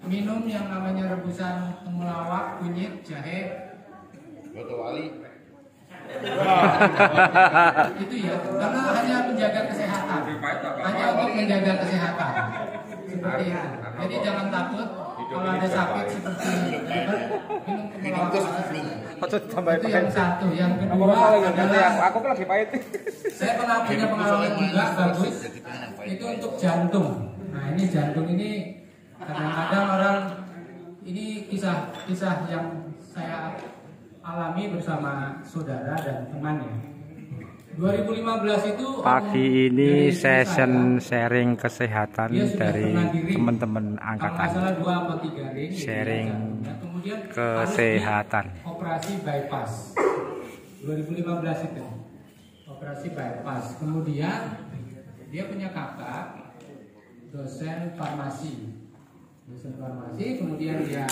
minum yang namanya rebusan temulawak, kunyit, jahe, Boto wali. itu ya, karena hanya menjaga kesehatan, hanya untuk menjaga kesehatan seperti itu. Jadi jangan takut kalau ada sakit seperti minum temulawak. Itu yang satu. Yang kedua adalah aku lagi pahit. saya pernah punya pengalaman juga bagus, itu untuk jantung. Nah ini jantung ini kadang-kadang orang, ini kisah yang saya alami bersama saudara dan temannya. 2015 itu pagi ini session sharing kesehatan dari teman-teman angkatan, sharing kesehatan. Operasi bypass 2015 itu operasi bypass. Kemudian dia punya kakak dosen farmasi, kemudian dia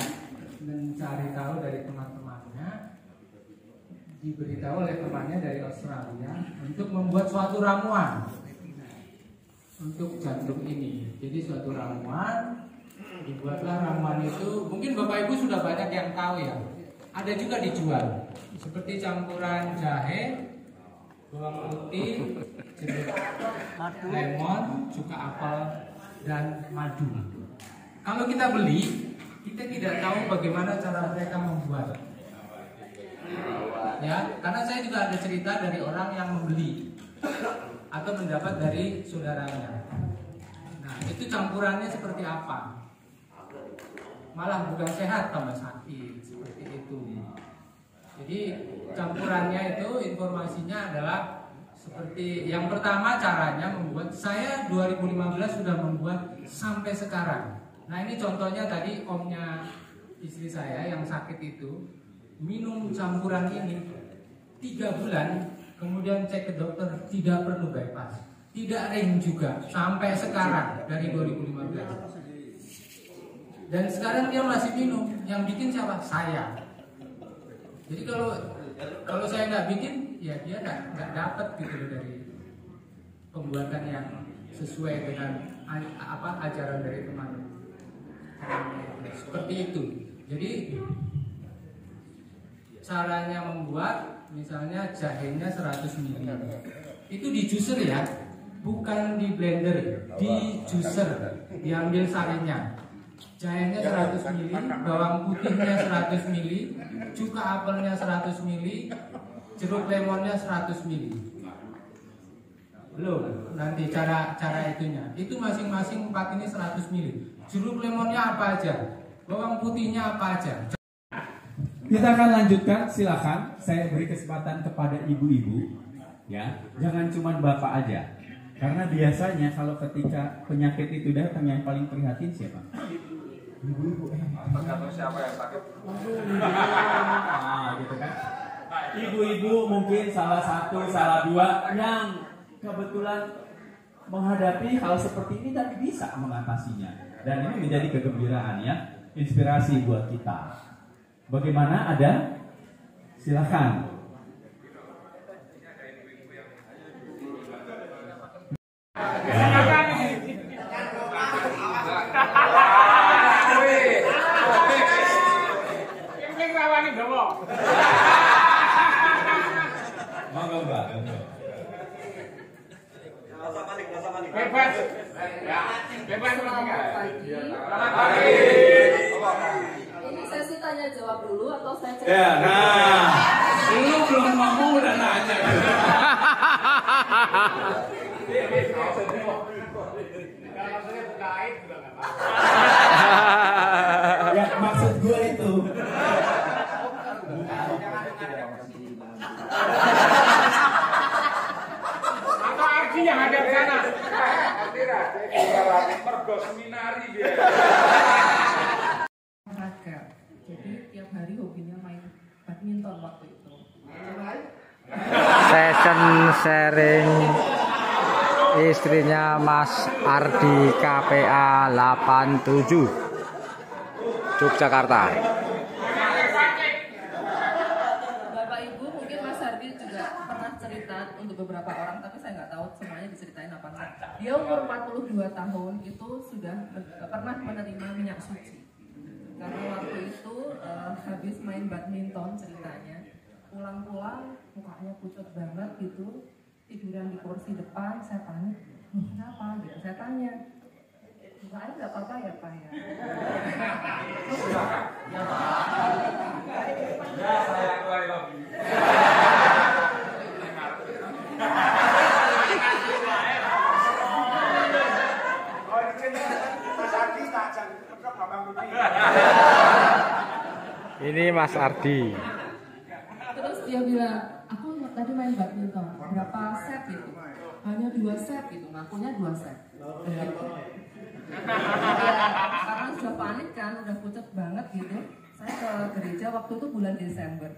mencari tahu dari teman-temannya, diberitahu oleh temannya dari Australia untuk membuat suatu ramuan untuk jantung ini. Jadi suatu ramuan, dibuatlah ramuan itu. Mungkin Bapak Ibu sudah banyak yang tahu ya. Ada juga dijual seperti campuran jahe, bawang putih, jeruk, lemon, cuka apel, dan madu. Kalau kita beli, kita tidak tahu bagaimana cara mereka membuat. Ya, karena saya juga ada cerita dari orang yang membeli atau mendapat dari saudaranya. Nah, itu campurannya seperti apa? Malah bukan sehat, tambah sakit, seperti itu. Jadi campurannya itu informasinya adalah seperti yang pertama, caranya membuat. Saya 2015 sudah membuat sampai sekarang. Nah ini contohnya tadi omnya istri saya yang sakit itu minum campuran ini 3 bulan, kemudian cek ke dokter, tidak perlu bypass, tidak ring juga sampai sekarang dari 2015. Dan sekarang dia masih minum. Yang bikin siapa? Saya. Jadi kalau saya nggak bikin, ya dia nggak dapat gitu dari pembuatan yang sesuai dengan ajaran dari teman. Seperti itu. Jadi caranya membuat, misalnya jahenya 100 ml itu di juicer ya, bukan di blender, di juicer, diambil sarinya. Jahenya 100 ml, bawang putihnya 100 ml, cuka apelnya 100 ml, jeruk lemonnya 100 ml. Belum, nanti cara itunya. Itu masing-masing 4 ini 100 ml. Jeruk lemonnya apa aja, bawang putihnya apa aja. Kita akan lanjutkan, silakan. Saya beri kesempatan kepada ibu-ibu, ya. Jangan cuma bapak aja, karena biasanya kalau ketika penyakit itu datang yang paling prihatin siapa? Ibu-ibu. Tergantung siapa yang sakit. Nah, gitu kan. Ibu-ibu mungkin salah satu, salah dua yang kebetulan menghadapi hal seperti ini tapi bisa mengatasinya. Dan ini menjadi kegembiraan ya, inspirasi buat kita. Bagaimana, ada? Silakan. Monggo Mbak. Bebas. Bebas. Ini sesi tanya jawab dulu atau saya cek? Ya, nah, lu belum ngomong udah nanya. Ya, maksud gue itu. Atau Arji yang ada di sana. Mergo seminari dia. Olahraga. Jadi tiap hari hobinya main badminton waktu itu. Session sharing istrinya Mas Ardi KPA 87 Yogyakarta. Bapak Ibu mungkin Mas Ardi juga pernah cerita untuk beberapa orang, tapi saya nggak tahu semuanya diceritain apa enggak. Dia umur 42 tahun itu sudah pernah menerima minyak suci. habis main badminton ceritanya. Pulang-pulang mukanya pucat banget gitu, tiduran di kursi depan. Saya tanya, kenapa gitu? Saya tanya, mukanya nggak apa-apa ya Pak ya? Ya, saya keluar lagi. Ini Mas Ardi. Terus dia bilang, aku tadi main badminton, berapa set gitu? Hanya 2 set gitu, ngakunya 2 set. Ya, karena sudah panik kan, udah pucat banget gitu. Saya ke gereja waktu itu bulan Desember.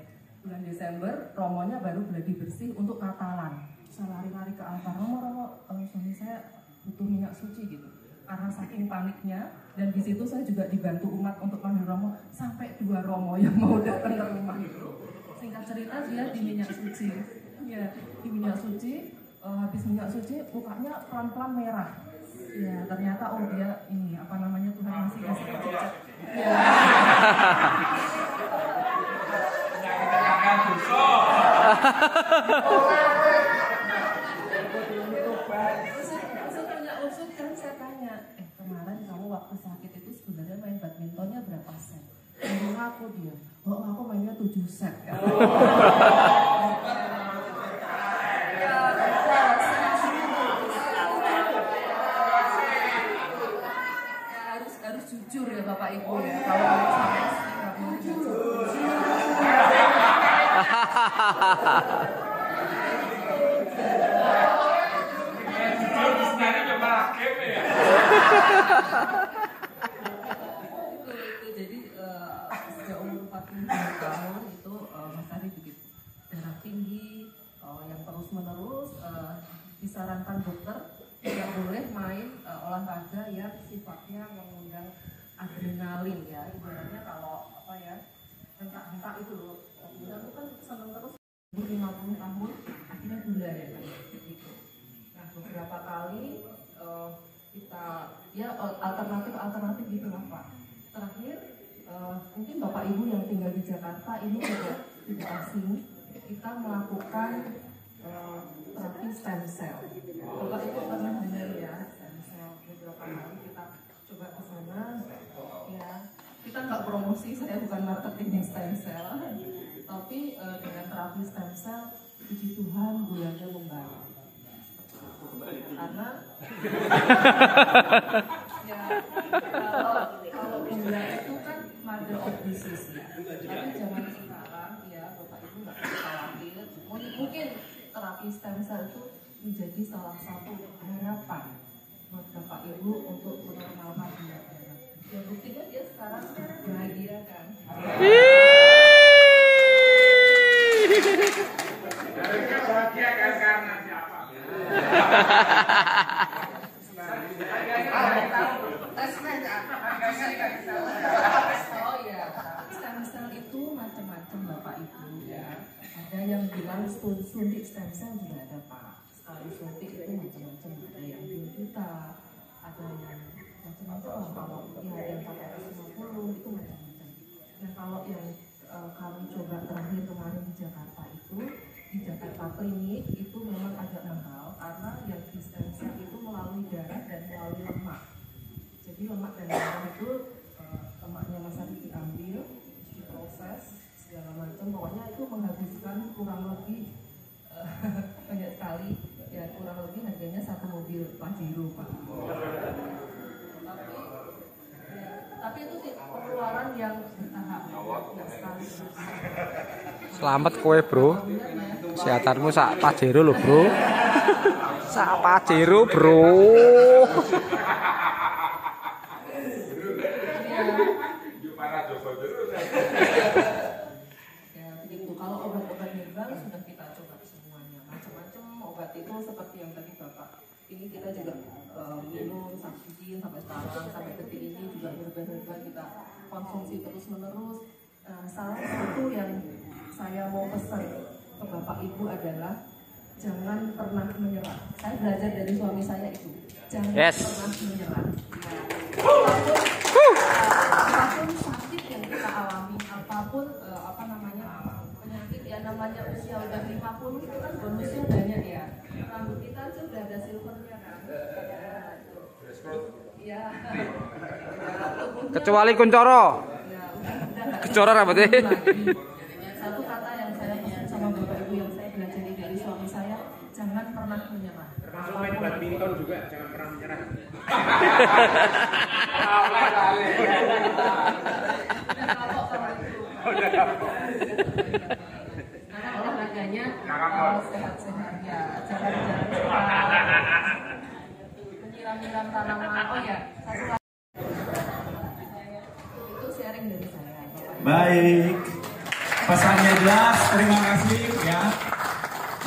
Bulan Desember, romonya baru gladi bersih untuk Natalan. Saya lari-lari ke altar, Romo, suami saya butuh minyak suci gitu. Karena saking paniknya, dan di situ saya juga dibantu umat untuk panggil romo, sampai 2 romo yang mau datang ke rumah itu. Singkat cerita dia di minyak suci, ya di minyak suci, habis minyak suci mukanya pelan-pelan merah. Ya ternyata oh dia ini apa namanya Tuhan masih kasih kececet. Ya. Saya punya usut kan, saya tanya, kemarin kamu waktu sakit itu sebenarnya main badmintonnya berapa set? Baru ngaku dia, aku mainnya 7 set. Ya, harus jujur ya Bapak Ibu ya. Kalau saya nggak boleh jujur. Itu jadi sejak umur 42 tahun itu Mas Ari begitu darah tinggi yang terus menerus disarankan dokter tidak boleh main olahraga yang sifatnya mengundang adrenalin ya, ibaratnya kalau apa ya hentak-hentak itu loh. Kemudian itu kan seneng terus 50 tahun akhirnya gula ya kan gitu. Nah beberapa kali kita ya alternatif gitu lah Pak. Terakhir mungkin Bapak Ibu yang tinggal di Jakarta ini juga tidak asing, kita melakukan terapi stem cell. Bapak Ibu pernah dengar ya stem cell, beberapa kali kita coba ke sana ya. Kita nggak promosi, saya bukan marketing stem cell, tapi dengan terapi stem cell puji Tuhan gulanya membaik. Karena ya kalau gula itu kan mother of disease ya. Tapi zaman sekarang ya Bapak Ibu nggak perlu khawatir. Mungkin terapi stem cell itu menjadi salah satu harapan buat Bapak Ibu untuk menormalkan gula darah. Ya buktinya dia sekarang bahagia kan. Bahagia kan karena siapa? Oh ya, stem cell itu macam-macam Bapak Ibu ya. Ada yang bilang suntik stem cell juga ada Pak. Sekali suntik itu macam-macam, ada yang 2 juta, ada yang macam-macam. Kalau ya yang 450 itu macam-macam. Nah kalau yang kami coba terakhir kemarin di Jakarta itu, di Jakarta Klinik itu memang agak mahal karena yang di stem cell itu melalui darah dan melalui lemak. Jadi lemak dan darah itu lemaknya Mas Ari diambil, diproses segala macam, pokoknya itu menghabiskan kurang lebih banyak sekali ya, kurang lebih harganya 1 mobil Pajero Pak. Tapi itu sih pengeluaran yang bertahap, nggak sekali. Selamat kowe bro, kesehatanmu sak Pajero lho bro, sak Pajero bro. Ya begitu. Kalau obat-obat herbal sudah kita coba semuanya, macam-macam obat itu seperti yang tadi Bapak. Ini kita juga minum subsidi sampai sekarang, sampai detik ini juga herbal-herbal kita konsumsi terus-menerus. Salah satu yang saya mau pesan ke Bapak Ibu adalah jangan pernah menyerah. Saya belajar dari suami saya itu, jangan pernah menyerah. Apapun sakit yang kita alami, apapun udah 50 itu kan bonusnya banyak ya. Rambut kita aja udah ada silvernya kan. Iya. Kecuali Kuncoro. Ya, udah Kecora rambutnya. Satu kata yang saya pesan sama Bapak Ibu yang saya pelajari dari suami saya, jangan pernah menyerah. Termasuk main badminton juga, jangan pernah menyerah. Karena olahraganya sehat-sehat ya, jalan-jalan menyiram-nyiram tanaman. Oh ya, satu lagi itu sharing dari saya. Baik, pesannya jelas, terima kasih ya.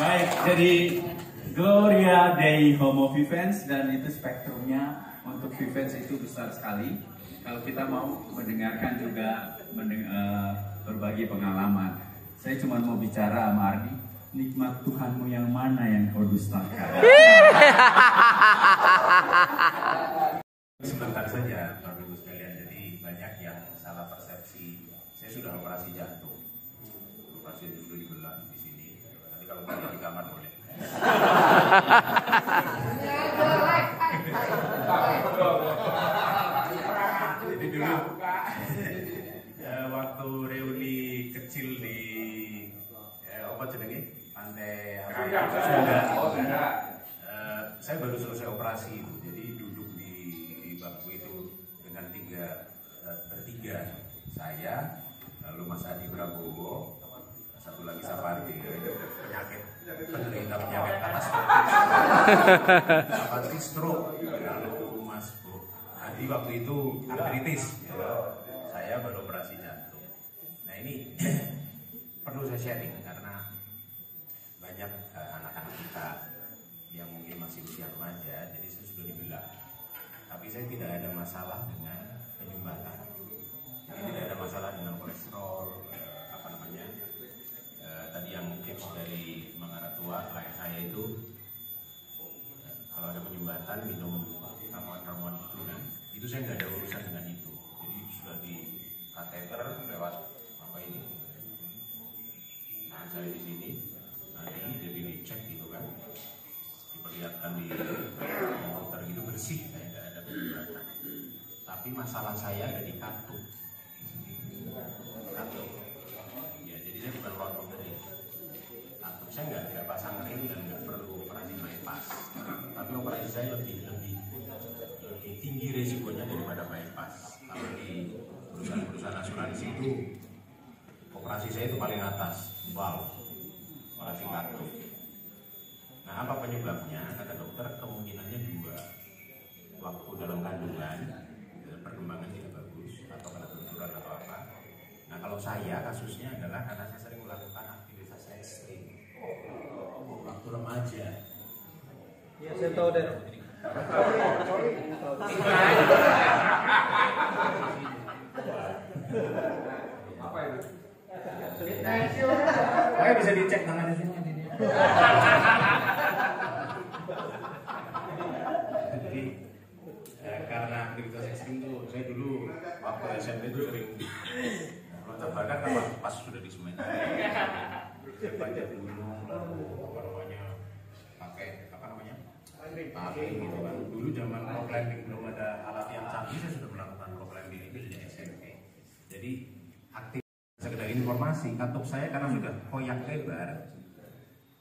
Baik, jadi Gloria Dei Homo Vivens, dan itu spektrumnya untuk Vivens itu besar sekali. Kalau kita mau mendengarkan juga berbagi pengalaman, saya cuma mau bicara sama Ardi, nikmat Tuhanmu yang mana yang kau dustakan? Sebentar saja, Bapak Ibu sekalian. Jadi banyak yang salah persepsi. Saya sudah operasi jantung. Operasi itu sudah dibelah di sini. Nanti kalau mau di kamar boleh. Jadi dulu waktu reuni kecil di apa jenenge pantai Sunda, saya baru selesai operasi itu. Jadi duduk di bangku itu dengan bertiga, saya, lalu Mas Adi Prabowo, satu lagi Sapardi, penderita penyakit Sapardi stroke, lalu Mas Adi waktu itu artritis, saya baru operasi jantung. Nah ini perlu saya sharing karena banyak anak-anak kita yang mungkin masih usia remaja, jadi saya sudah dibelah. Tapi saya tidak ada masalah dengan penyumbatan. Jadi tidak ada masalah dengan kolesterol, tadi yang tips dari Mangaratua, klien saya itu, kalau ada penyumbatan minum ramuan-ramuan itu kan, itu saya nggak ada urusan dengan itu. Jadi sudah di kateter lewat apa ini, nah saya di sini, nanti jadi dicek gitu kan, diperlihatkan di komputer gitu bersih, saya nggak ada penyumbatan. Tapi masalah saya ada di katup. Ya, jadi saya bukan rontok tadi. Katup saya nggak pasang ring dan nggak perlu operasi bypass. Tapi operasi saya lebih tinggi resikonya daripada bypass. Kalau di perusahaan asuransi itu operasi saya itu paling atas, valve, operasi katup. Nah, apa penyebabnya? Kata dokter kemungkinannya dua. Waktu dalam kandungan perkembangan tidak bagus atau kena benturan atau apa. Nah, kalau saya kasusnya adalah karena saya sering melakukan aktivitas ekstrim waktu remaja. Iya, saya tahu deh. Apa itu? Makanya bisa dicek tangannya sini. Jadi karena aktivitas ekstrim tuh saya dulu waktu SMP itu sering loncat bakar pas sudah di Semenan. Saya panjat gunung lalu pakai tapi gitu kan. Dulu zaman rock climbing belum ada alat yang canggih, saya sudah melakukan rock climbing itu sejak SMP. Jadi aktif. Sekedar informasi, katup saya karena sudah koyak lebar,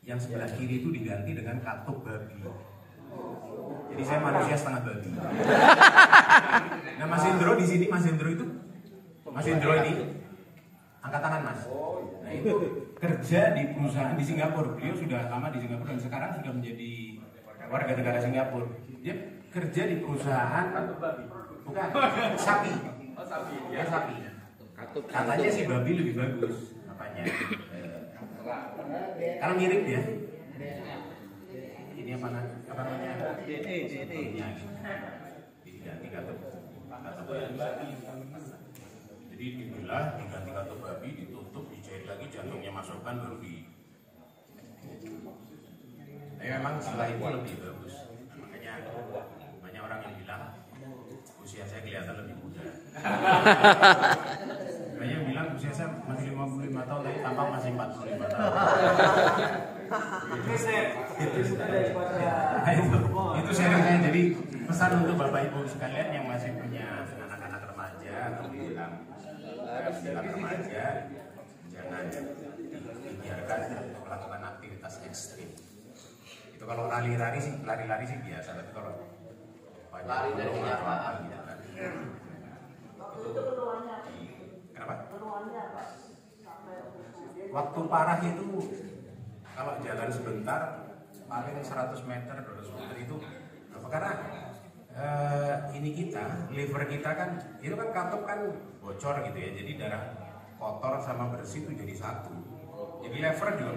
yang sebelah kiri itu diganti dengan katup babi. Jadi saya manusia setengah babi. Nah, Mas Indro di sini, Mas Indro ini angkat tangan Mas. Nah, itu kerja di perusahaan di Singapura. Beliau sudah lama di Singapura dan sekarang sudah menjadi warga negara Singapura. Dia kerja di perusahaan bukan sapi. Oh, sapi. Ya, sapi. Katanya sih babi lebih bagus. Apanya? Karena mirip ya. Ini apa namanya? DNA. Diganti katup babi. Jadi dibelah, diganti katup babi, ditutup, dijahit lagi, jantungnya masukkan baru di. Tapi memang setelah itu lebih bagus. Makanya banyak orang yang bilang usia saya kelihatan lebih muda. Banyak yang bilang usia saya masih 55 tahun tapi tampak masih 45 tahun. Itu sharing saya. Jadi pesan untuk Bapak Ibu sekalian yang masih punya anak-anak remaja atau menjelang remaja, jangan dibiarkan melakukan aktivitas ekstrim. Itu kalau lari-lari sih biasa, tapi kalau lari dari apa gitu kan. Kenapa? Waktu parah itu kalau jalan sebentar paling 100 meter, 200 meter itu apa? Karena ini kita, liver kita kan, itu kan katup kan bocor gitu ya, jadi darah kotor sama bersih itu jadi satu. Jadi liver juga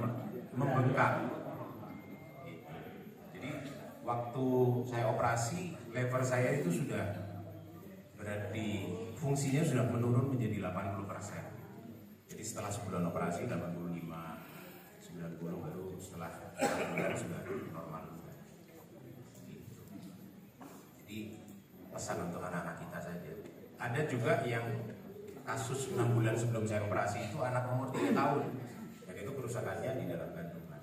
membengkak. Jadi waktu saya operasi, liver saya itu sudah berarti fungsinya sudah menurun menjadi 80%. Jadi setelah sebulan operasi 85, 90 baru setelah bulan sudah normal. Jadi pesan untuk anak-anak kita saja. Ada juga yang kasus 6 bulan sebelum saya operasi itu anak umur 3 tahun, dan itu kerusakannya di dalam kandungan.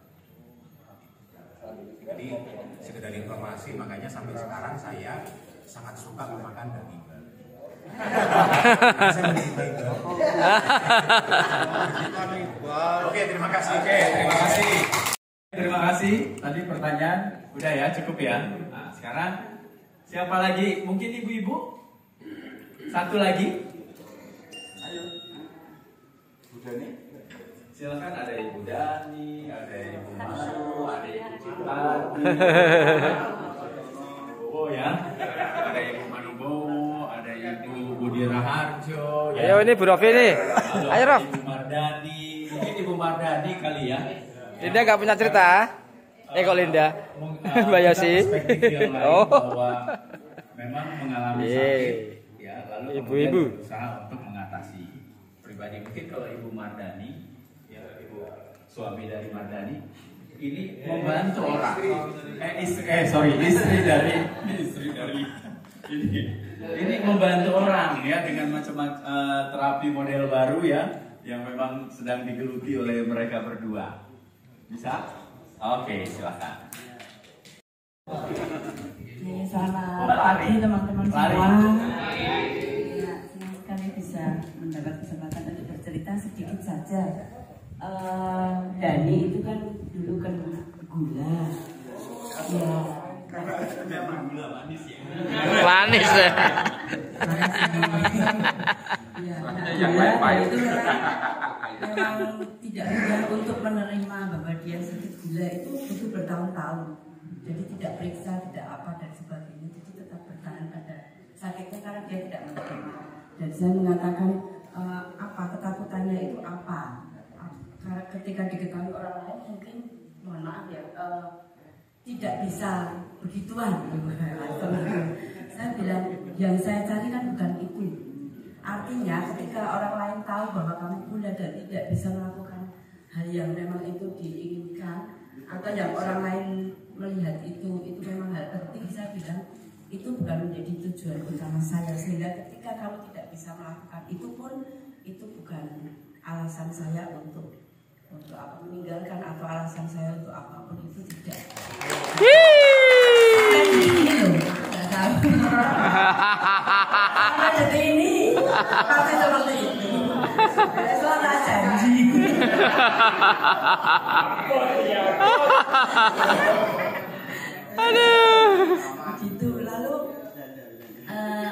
Jadi sekedar informasi, makanya sampai sekarang saya sangat suka memakan daging babi. Saya mencintai babi. Oke, terima kasih. Terima kasih. Tadi pertanyaan udah ya, cukup ya. Nah, sekarang siapa lagi? Mungkin ibu-ibu? Satu lagi. Ayo. Bu Dani. Silakan, ada Ibu Dani, ada Ibu Maru, ada Ibu Ciptati. Oh ya. Ada Ibu Manubowo, ada Ibu Budi Raharjo. Ya. Ayo ini Bu Rofi nih. Ayo Rof. Ibu Mardani. Mungkin Ibu Mardani kali ya. Linda nggak punya cerita? Kok Linda? Mbak Yosi. Oh. Bahwa memang mengalami sakit, ya, lalu Ibu-ibu berusaha untuk mengatasi. Pribadi mungkin kalau Ibu Mardani, ya Ibu suami dari Mardani, ini membantu orang. Istri dari ini membantu orang ya dengan macam-macam terapi model baru ya, yang memang sedang digeluti oleh mereka berdua. Bisa? Oke, silakan. Selamat pagi teman-teman semua. Ya, senang sekali bisa mendapat kesempatan untuk bercerita sedikit saja. Dani itu kan dulu kan gula. Ya. Gula manis ya. manis ya. Yang lain itu memang tidak mudah untuk menerima bahwa dia sakit gula itu butuh bertahun-tahun. Jadi tidak periksa, tidak apa dan sebagainya. Jadi tetap bertahan pada sakitnya karena dia tidak menerima. Dan saya mengatakan apa ketakutannya itu apa? Karena ketika diketahui orang lain mungkin mohon maaf ya tidak bisa begituan. Saya bilang yang saya cari kan bukan itu. Artinya ketika orang lain tahu bahwa kamu gula dan tidak bisa melakukan hal yang memang itu diinginkan, atau yang orang lain melihat itu memang hal penting, saya bilang itu bukan menjadi tujuan utama saya. Sehingga ketika kamu tidak bisa melakukan itu pun itu bukan alasan saya untuk apa meninggalkan, atau alasan saya untuk apapun itu tidak. Ini loh, nggak tahu. Sampai detik ini pasti seperti itu. Besok tak janji. Aduh. Begitu lalu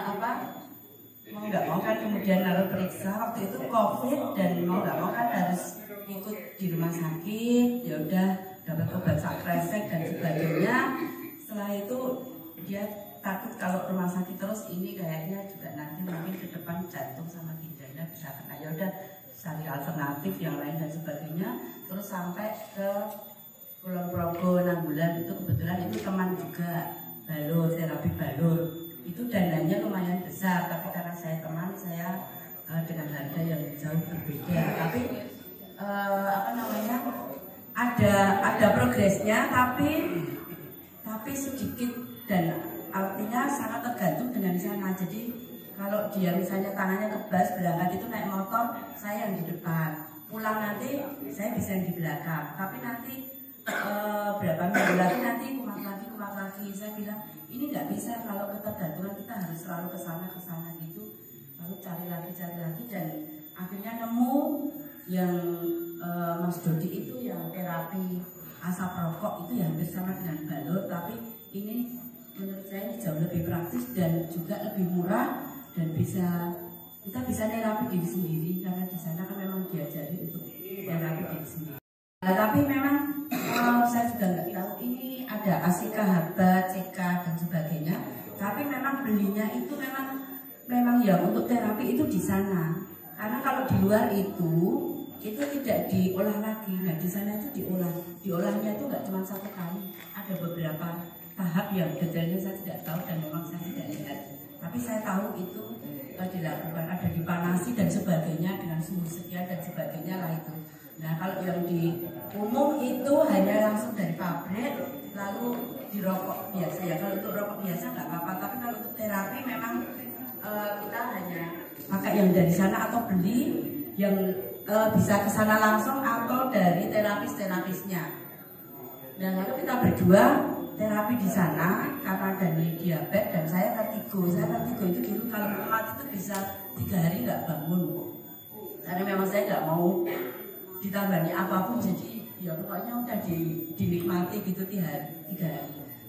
apa mau nggak mau kan kemudian lalu periksa waktu itu COVID dan mau nggak mau kan harus ikut di rumah sakit. Ya udah dapat obat sakresek dan sebagainya. Setelah itu dia takut kalau rumah sakit terus ini kayaknya juga nanti mungkin ke depan jantung sama ginjalnya bisa kena. Ya udah cari alternatif yang lain dan sebagainya. Terus sampai ke Kulon Progo 6 bulan itu kebetulan itu teman juga balur, terapi balur. Itu dananya lumayan besar, tapi karena saya teman saya dengan harga yang jauh berbeda. Tapi apa namanya ada progresnya, tapi sedikit dan artinya sangat tergantung dengan sana. Jadi kalau dia misalnya tangannya kebas berangkat itu naik motor, saya yang di depan. Pulang nanti saya bisa yang di belakang. Tapi nanti berapa minggu lagi nanti kumat lagi. Saya bilang ini nggak bisa, kalau ketergantungan kita harus selalu ke sana gitu. Lalu cari lagi dan akhirnya nemu yang Mas Dodi itu yang terapi asap rokok itu ya hampir sama dengan balur, tapi ini menurut saya ini jauh lebih praktis dan juga lebih murah dan kita bisa terapi diri sendiri karena di sana kan memang diajari untuk terapi diri sendiri. Nah, tapi memang saya juga nggak tahu ini ada Asika Harta, CK dan sebagainya. Tapi memang belinya itu memang ya untuk terapi itu di sana. Karena kalau di luar itu tidak diolah lagi. Nah di sana itu diolahnya itu nggak cuma satu kali, ada beberapa tahap yang detailnya saya tidak tahu dan memang saya tidak lihat. Tapi saya tahu itu dilakukan, ada dipanasi dan sebagainya dengan suhu sekian dan sebagainya lah itu. Nah kalau yang di umum itu hanya langsung dari pabrik lalu dirokok biasa ya. Kalau untuk rokok biasa nggak apa-apa, tapi kalau untuk terapi memang kita hanya pakai yang dari sana atau beli yang bisa ke sana langsung atau dari terapisnya. Dan lalu kita berdua terapi di sana karena dari diabetes dan saya vertigo itu dulu kalau kumat itu bisa 3 hari nggak bangun. Karena memang saya nggak mau ditambahnya apapun, jadi ya pokoknya udah dinikmati gitu 3 hari.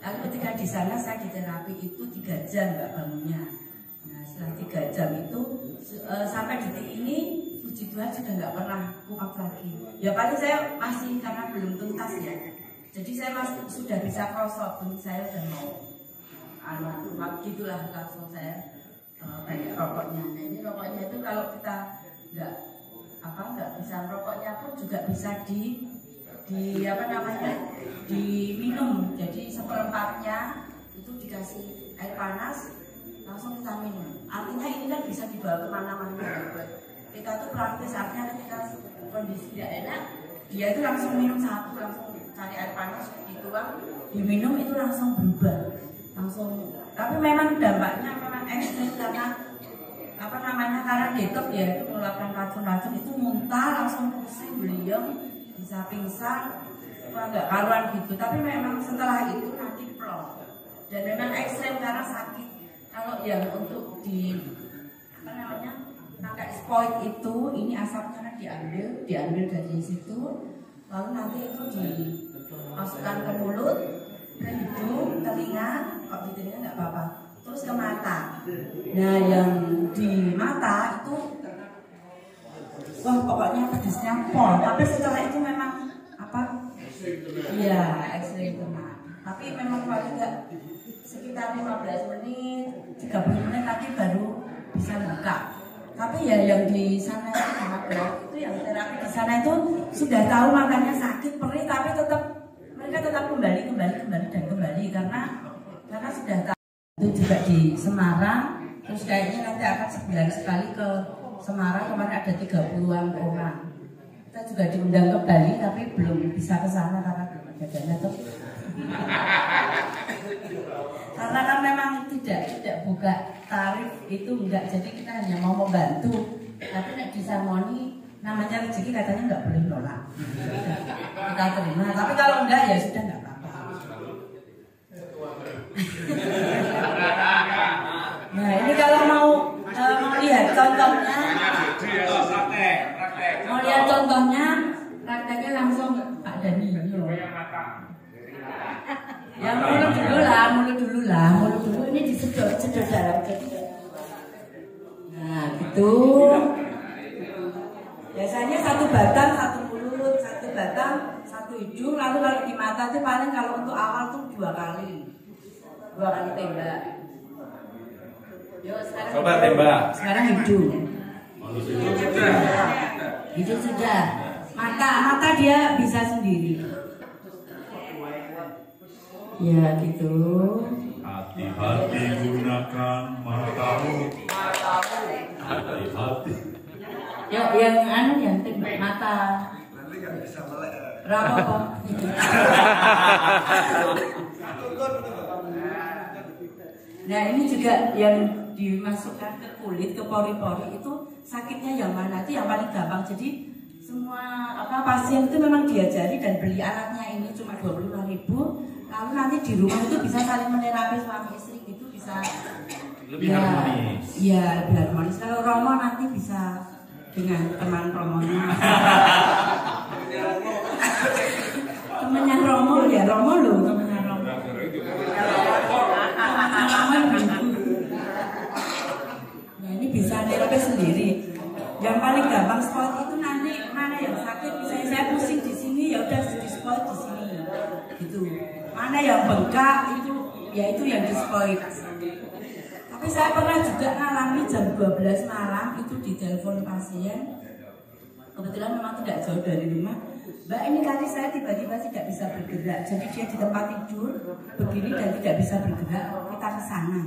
Lalu ketika di sana saya diterapi itu 3 jam nggak bangunnya. Nah setelah 3 jam itu sampai detik ini puji Tuhan sudah nggak pernah kumat lagi. Ya paling saya masih karena belum tuntas ya. Jadi saya masih sudah bisa prosot pun saya udah mau kumat gitulah, langsung saya banyak rokoknya. Nah ini rokoknya itu kalau kita nggak bisa rokoknya pun juga bisa diminum. Jadi seperempatnya itu dikasih air panas langsung kita minum. Artinya ini kan bisa dibawa kemana-mana. Kita tuh praktis, artinya ketika kondisi tidak enak, dia itu langsung minum satu, langsung cari air panas dituang, diminum itu langsung berubah, langsung. Tapi memang dampaknya memang ekstrim karena karena detox ya, itu mengeluarkan racun-racun, itu muntah, langsung pusing, beliau bisa pingsan, nggak karuan gitu. Tapi memang setelah itu nanti plong dan memang ekstrim karena sakit. Kalau yang untuk pakai spoit itu, ini asapnya diambil dari situ, lalu nanti itu dimasukkan ke mulut, ke hidung, telinga, kok di telinga nggak apa-apa, terus ke mata. Nah yang di mata itu, wah pokoknya pedesnya pol. Tapi setelah itu memang iya ekstrim kena. Tapi memang paling nggak sekitar 15 menit, 30 menit nanti baru bisa buka. Tapi ya yang di sana itu yang terapi di sana itu sudah tahu makanya sakit perih, tapi mereka tetap kembali karena sudah tahu. Itu juga di Semarang, terus kayaknya nanti akan sebulan sekali ke Semarang, kemarin ada 30-an orang. Kita juga diundang ke Bali tapi belum bisa ke sana karena belum ada dana tuh. Karena kan memang tidak buka tarif itu enggak, jadi kita hanya mau membantu. Tapi nek disarmoni namanya rezeki katanya enggak boleh nolak. Kita terima. Tapi kalau enggak ya sudah enggak apa-apa. Nah ini kalau mau lihat contohnya, prakteknya langsung Pak Dani. Ya mulut dulu ini disedot dalam jadi. Nah gitu. Biasanya 1 batang 1 mulut, 1 batang 1 hidung. Lalu kalau di mata itu paling kalau untuk awal tuh 2 kali tembak. Yuk sekarang coba tembak. Sekarang hidung. Hidung sudah. Mata dia bisa sendiri. Ya gitu. Hati-hati gunakan matamu. Hati-hati. Ya yang tembak mata. Nanti nggak bisa melek. Rapo. Nah ini juga yang dimasukkan ke kulit, ke pori-pori itu sakitnya yang mana? Itu yang paling gampang. Jadi semua pasien itu memang diajari dan beli alatnya ini cuma 25.000. Lalu nanti di rumah itu bisa saling menerapi suami istri gitu, bisa lebih harmonis. Iya, lebih harmonis. Kalau Romo nanti bisa dengan teman Romonya. Temannya Romo ya, Romo loh, temannya Romo. Nah, ini bisa nerapi sendiri. Yang paling gampang spot itu nanti mana yang sakit, misalnya saya pusing di sini ya udah di spot di sini, gitu. Mana yang bengkak itu, ya itu yang di spot. Tapi saya pernah juga ngalami jam 12 malam itu ditelepon pasien. Kebetulan memang tidak jauh dari rumah. Mbak, ini kaki saya tiba-tiba tidak bisa bergerak. Jadi dia di tempat tidur begini dan tidak bisa bergerak. Kita ke sana.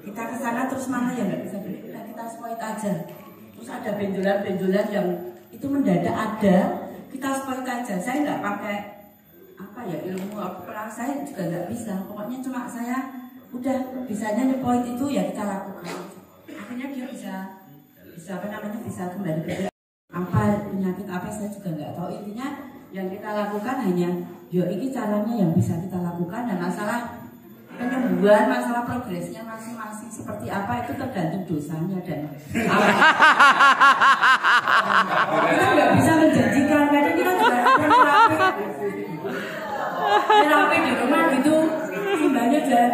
Kita ke sana terus mana yang nggak bisa bergerak, kita spoit aja. Terus ada benjolan-benjolan yang itu mendadak ada, kita spoit aja. Saya nggak pakai ilmu apa, saya juga nggak bisa. Pokoknya cuma saya udah bisanya nyepoint itu ya kita lakukan. Akhirnya dia bisa kembali bergerak. Apa penyakit apa saya juga nggak tahu. Intinya yang kita lakukan hanya ini caranya yang bisa kita lakukan, dan masalah penyembuhan, masalah progresnya masing-masing seperti apa itu tergantung dosanya dan kita nggak bisa menjanjikan. Kadang kita juga ada terapi di rumah gitu, timbanya dan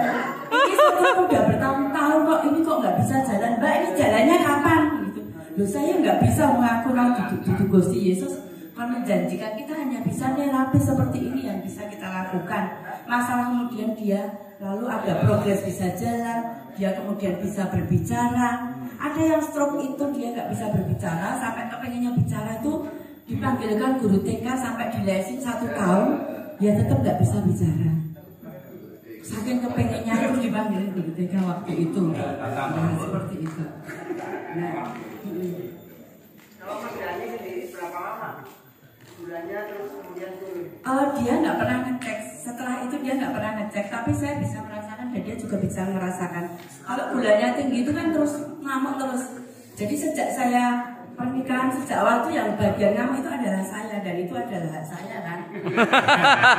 ini udah bertahun-tahun kok ini kok nggak bisa jalan. Mbak, ini jalannya kapan gitu? Loh, saya nggak bisa mengaku duduk Gusti Yesus kan menjanjikan. Kita hanya bisa terapi seperti ini yang bisa kita lakukan. Masalah kemudian dia lalu ada progres bisa jalan, dia kemudian bisa berbicara. Ada yang stroke itu dia nggak bisa berbicara, sampai kepengennya bicara itu dipanggilkan guru TK sampai dilesin 1 tahun, dia tetap nggak bisa bicara. Saking kepengennya itu dipanggilin guru TK waktu itu. Nah, seperti itu. Nah, kalau kerjanya sendiri berapa lama? Bulannya terus kemudian turun? Dia nggak pernah ngecek. Setelah itu dia nggak pernah ngecek, tapi saya bisa merasakan dan dia juga bisa merasakan. Kalau gulanya tinggi itu kan terus ngamuk terus. Jadi sejak saya pernikahan, sejak awal itu yang bagian ngamuk itu adalah saya, dan itu adalah hak saya kan.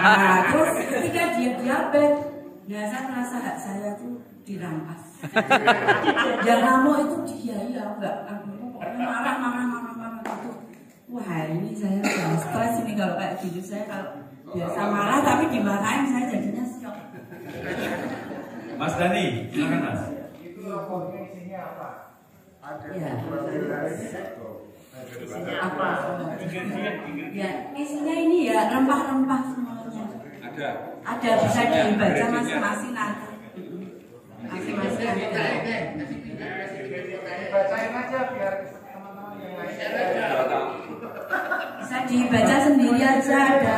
Nah, terus ketika dia diabetes, nah saya merasa hak saya tuh dirampas. Yang ngamuk itu dia ya enggak, pokoknya marah gitu. Wah, ini saya udah stres ini kalau kayak gitu. Saya kalau biasa marah tapi dimarahin saya jadinya shock. Mas Dani, silakan Mas. Itu rokoknya isinya apa? Ya. Apa? Ya, isinya ini ya rempah-rempah semuanya. Ada bisa dibaca masing-masing nanti. Masing-masing ada. Dibacain aja biar teman-teman yang lain. Bisa dibaca sendiri aja ada.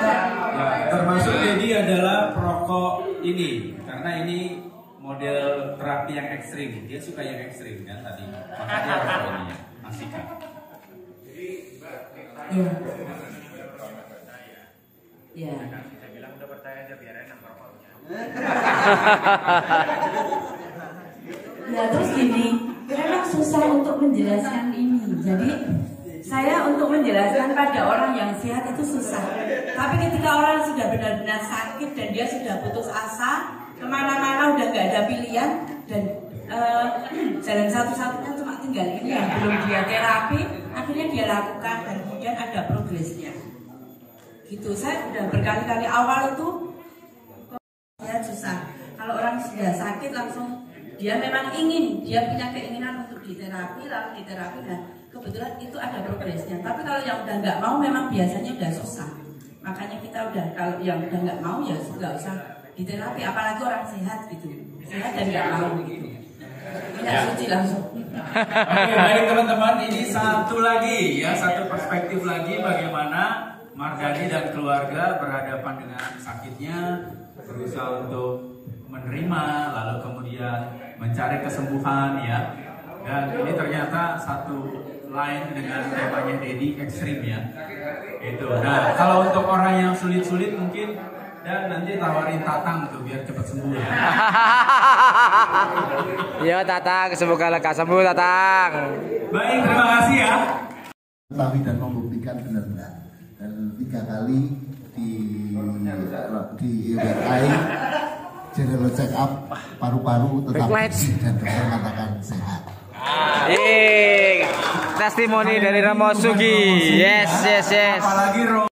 Ya, termasuk ini adalah perokok ini, karena ini model terapi yang ekstrim. Dia suka yang ekstrim kan tadi. Makanya rokok ini ya, Asika. Iya. Iya. Saya bilang udah percaya aja biar enak rokoknya. Ya terus gini, memang susah untuk menjelaskan ini. Jadi saya untuk menjelaskan pada orang yang sehat itu susah. Tapi ketika orang sudah benar-benar sakit dan dia sudah putus asa, kemana-mana udah nggak ada pilihan, dan jalan satu-satunya cuma tinggal ini yang belum dia terapi, akhirnya dia lakukan dan kemudian ada progresnya. Gitu, saya udah berkali-kali awal itu ya susah. Kalau orang sudah sakit langsung dia memang ingin, dia punya keinginan untuk diterapi, lalu diterapi, dan kebetulan itu ada progresnya. Tapi kalau yang udah nggak mau memang biasanya udah susah. Makanya kita udah, kalau yang udah nggak mau ya nggak usah diterapi, apalagi orang sehat gitu, sehat dan nggak mau gitu. Tidak suci langsung. Oke, baik teman-teman, ini satu lagi ya, satu perspektif lagi bagaimana Mardani dan keluarga berhadapan dengan sakitnya, berusaha untuk menerima, lalu kemudian mencari kesembuhan ya. Dan ini ternyata satu line dengan temanya Dedi, ekstrim ya. Itu. Nah, kalau untuk orang yang sulit-sulit mungkin dan nanti tawarin Tatang tuh biar cepat sembuh ya. Yo Tatang, semoga lekas sembuh Tatang. Baik, terima kasih ya. mengetahui dan membuktikan benar-benar. Dan 3 kali di URI general check up paru-paru tetap bersih dan dokter mengatakan sehat. Testimoni dari Romo Sugi. Yes. Apalagi